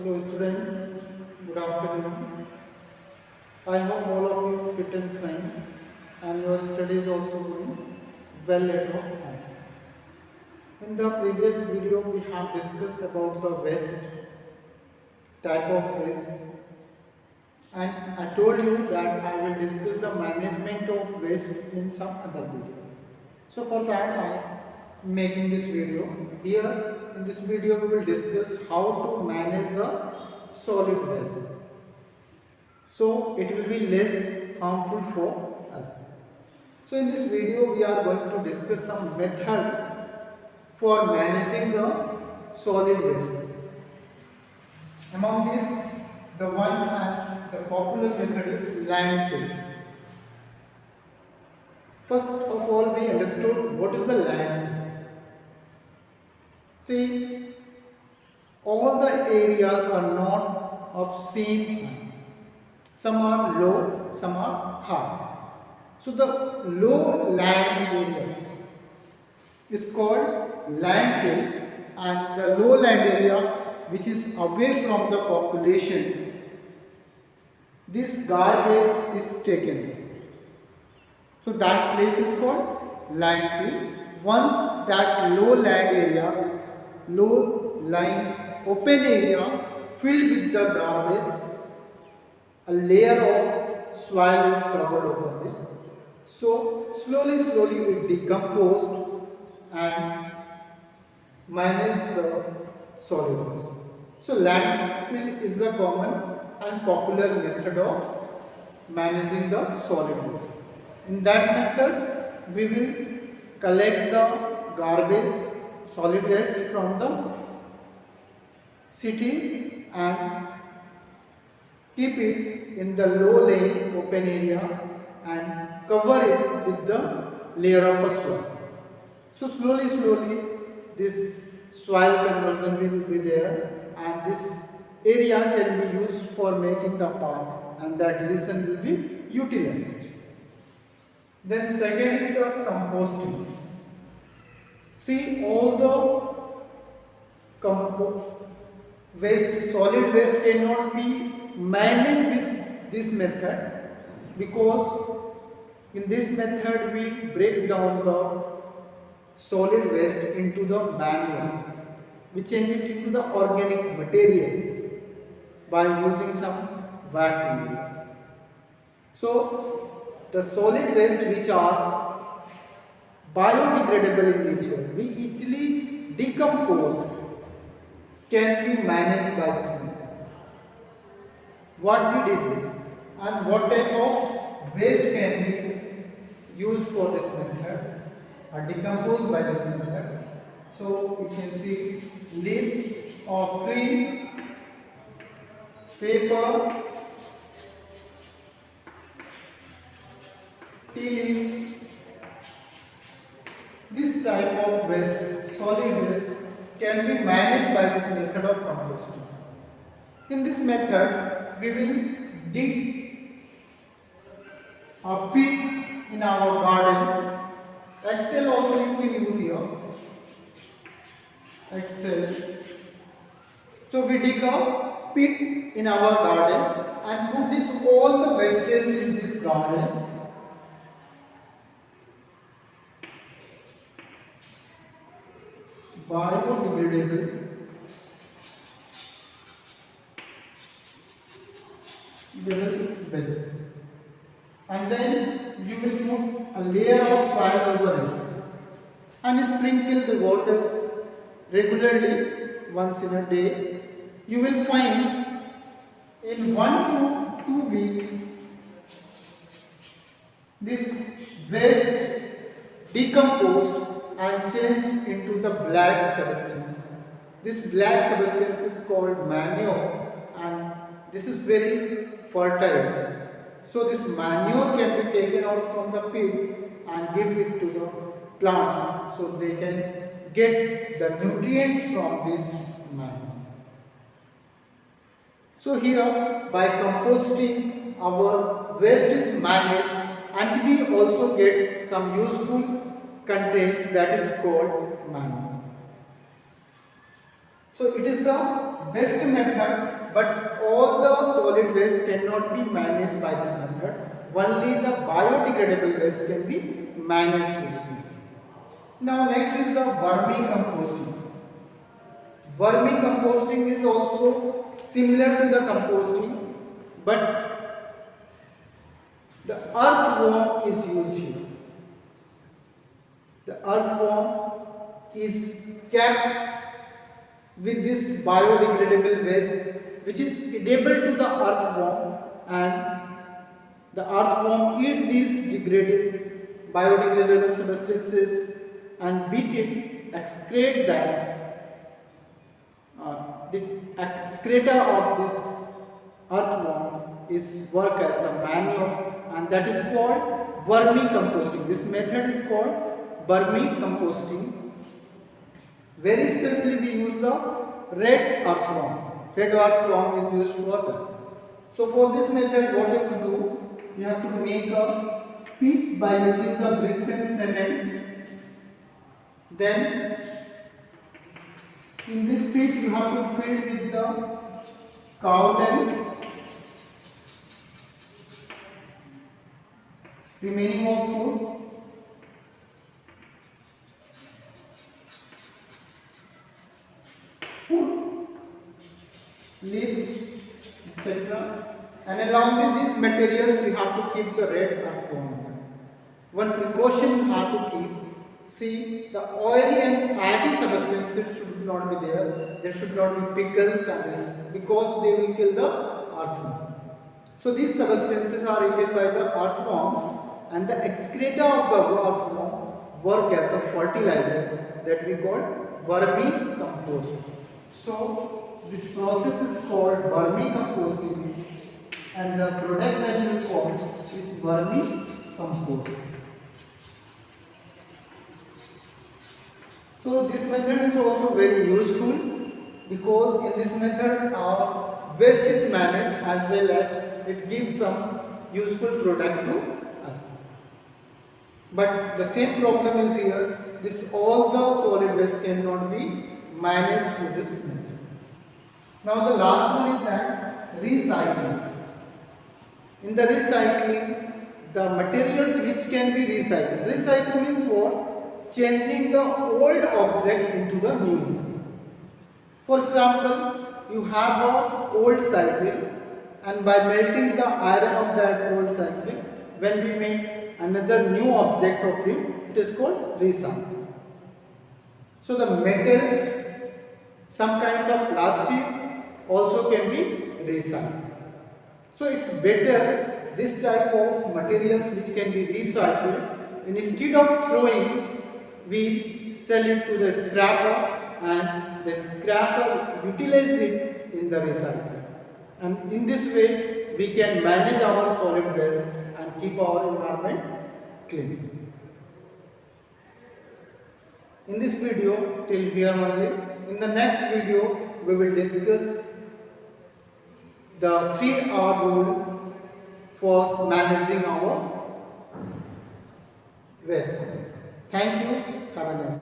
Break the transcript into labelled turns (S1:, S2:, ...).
S1: Hello students, good afternoon. I hope all of you fit and fine and your studies also going well at home. In the previous video we have discussed about the waste, type of waste, and I told you that I will discuss the management of waste in some other video. So for that I am making this video. Here in this video we will discuss how to manage the solid waste. So it will be less harmful for us. So in this video we are going to discuss some method for managing the solid waste. Among these, the one and the popular method is landfills. First of all, we understood what is the landfill. See, all the areas are not of same height. Some are low, some are high. So the low land area is called landfill, and the low land area which is away from the population, this garbage is taken there. So that place is called landfill. Once that low land area, low lying open area filled with the garbage, a layer of soil is covered over it. So slowly it decomposed and minus the solid waste. So landfill is a common and popular method of managing the solid waste. In that method, we will collect the garbage, solid waste from the city and keep it in the low lying open area and cover it with the layer of a soil. So slowly this soil conversion will be there, and this area can be used for making the park, and that reason will be utilized. Then second is the composting. See, all the waste, solid waste cannot be managed with this method, because in this method we break down the solid waste into the manure. We change it into the organic materials by using some bacteria. So the solid waste which are biodegradable in nature, we easily decompose, can be managed by this method. What we did and what type of waste can be used for this method are decomposed by this method. So you can see leaves of tree, paper, tea leaves. This type of waste, solid waste, can be managed by this method of composting. In this method, we will dig a pit in our garden. Excel also you can use here. Excel. So we dig a pit in our garden and put this all the wastage in this garden. Biodegradable waste, and then you will put a layer of soil over it and sprinkle the waters regularly once in a day. You will find in 1 to 2 weeks this waste decomposed and changed into the black substance. This black substance is called manure, and this is very fertile. So this manure can be taken out from the pit and give it to the plants, so they can get the nutrients from this manure. So here, by composting, our waste is managed and we also get some useful contents, that is called manure. So it is the best method, but all the solid waste cannot be managed by this method. Only the biodegradable waste can be managed through this method. Now next is the vermicomposting. Vermicomposting is also similar to the composting, but the earthworm is used here. The earthworm is kept with this biodegradable waste, which is edible to the earthworm, and the earthworm eat these degraded biodegradable substances and beat it, excrete them. The excreta of this earthworm is work as a manure, and that is called vermicomposting. This method is called vermicomposting. Very especially we use the red earthworm. Red earthworm is used for that. So for this method, what you have to do, you have to make a pit by using the bricks and cements. Then in this pit you have to fill with the cow dung, remaining of food, leaves, etc. And along with these materials we have to keep the red earthworm. One precaution you have to keep, see, the oily and fatty substances should not be there. There should not be pickles and this, because they will kill the earthworm. So these substances are eaten by the earthworms, and the excreta of the earthworm work as a fertilizer that we call vermicompost. So this process is called vermicomposting, and the product that we call is vermicompost. So this method is also very useful, because in this method our waste is managed as well as it gives some useful product to us. But the same problem is here. This all the solid waste cannot be managed through this method. Now the last one is that recycling. In the recycling, the materials which can be recycled. Recycling means what? Changing the old object into the new. For example, you have an old cycle, and by melting the iron of that old cycle, when we make another new object of it, it is called recycling. So the metals, some kinds of plastic also can be recycled. So it's better this type of materials which can be recycled, instead of throwing, we sell it to the scrapper, and the scrapper utilizes it in the recycling. And in this way, we can manage our solid waste and keep our environment clean. In this video, till here only. In the next video, we will discuss the 3R rule for managing our waste. Thank you. Have a nice day.